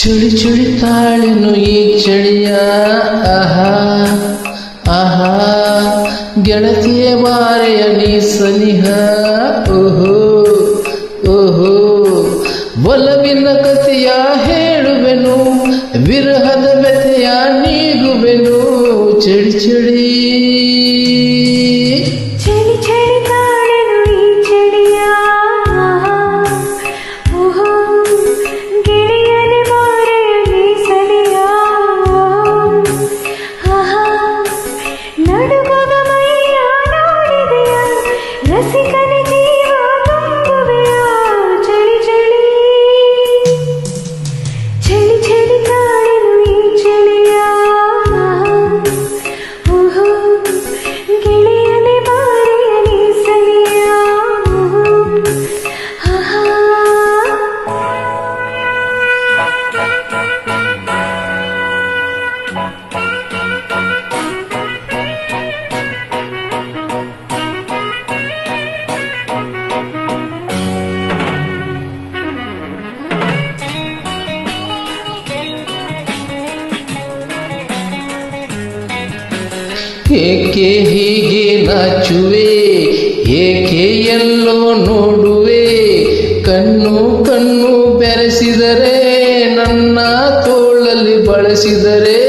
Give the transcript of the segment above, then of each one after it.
ಚಳಿ ಚಳಿ ತಾಳೆನು ಈ ಚಳಿಯ ಆಹಾ ಆಹಾ ಗೆಳತಿಯ ಬಾರೆಯ ನೀ ಸನಿಹ ಓಹೋ ಓಹೋ ಒಲವಿನ ಕಥೆಯ ಹೇಳುವೆನು ವಿರಹದ ವ್ಯಥೆಯ ನೀಗುವೆನು ಚಳಿ ಚಳಿ ಏಕೆ ಹೀಗೆ ನಾಚುವೆ ಏಕೆ ಎಲ್ಲೋ ನೋಡುವೆ ಕಣ್ಣು ಕಣ್ಣು ಬೆರೆಸಿದರೆ ನನ್ನ ತೋಳಲ್ಲಿ ಬಳಸಿದರೆ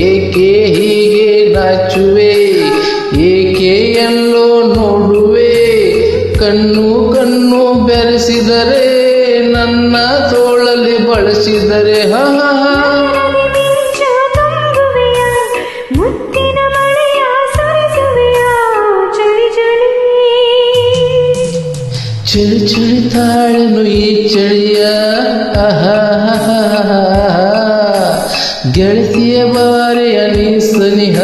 ಏಕೆ ಹೀಗೆ ನಾಚುವೆ ಏಕೆ ಎಲ್ಲೋ ನೋಡುವೆ ಕಣ್ಣು ಕಣ್ಣು ಬೆರೆಸಿದರೆ ನನ್ನ ತೋಳಲ್ಲಿ ಬಳಸಿದರೆ ಹಾ ಹಾ ಹಾ ಚಳಿ ಚಳಿ ತಾಳೆನು ಈ ಚಳಿಯ ಆಹಾ ಗೆಳತಿಯ ಬಾರೆಯ ನೀ ಸನಿಹ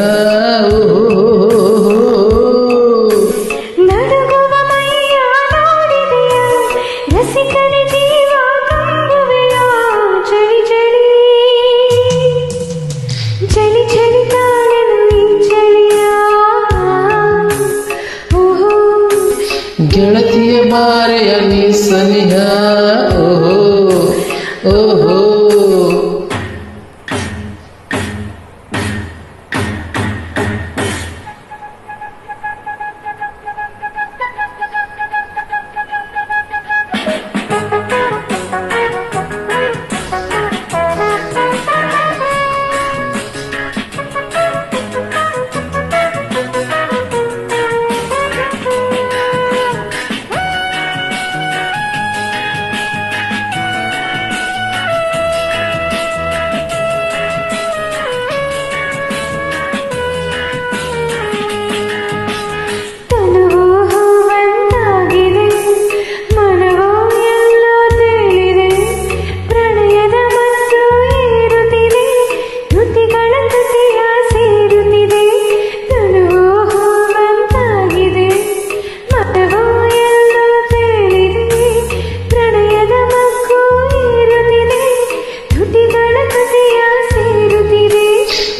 ಗೆಳತಿಯ ಬಾರೆಯ ನೀ ಸನಿಹ ಓಹೋ ಓಹೋ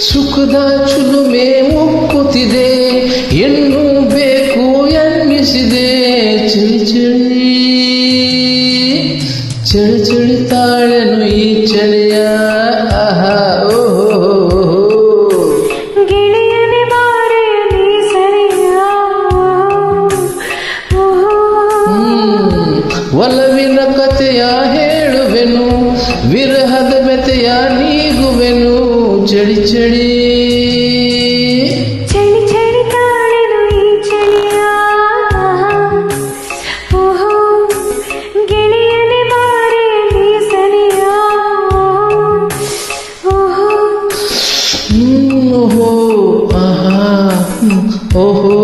ಸುಖದ ಚುಲುಮೆ ಮುಕ್ಕುತ್ತಿದೆ ಹೆಣ್ಣು ಬೇಕು ಎನ್ನಿಸಿದೆ ಚಳಿ ಚಳಿ ಚಳಿ ಚಳಿ ತಾಳೆನು ಈ ಚಳಿಯ ಆಹಾ ಓಹೋ ಗೆಳೆಯನೆ ಬಾರೆ ನೀ ಸರಿಯ ಒಲವಿನ ಕಥೆಯ ಹೇಳುವೆನು ವಿರಹದ ವ್ಯಥೆಯ ನೀಗುವೆನು ಚಳಿ ಚಳಿ ಚಳಿ ಚಳಿ ತಾಳೆನು ಈ ಚಳಿಯ ಓಹೋ ಗೆಳೆಯನೆ ಬಾರೆ ನೀ ಸರಿಯ ಓಹೋ ಆಹಾ ಓಹೋ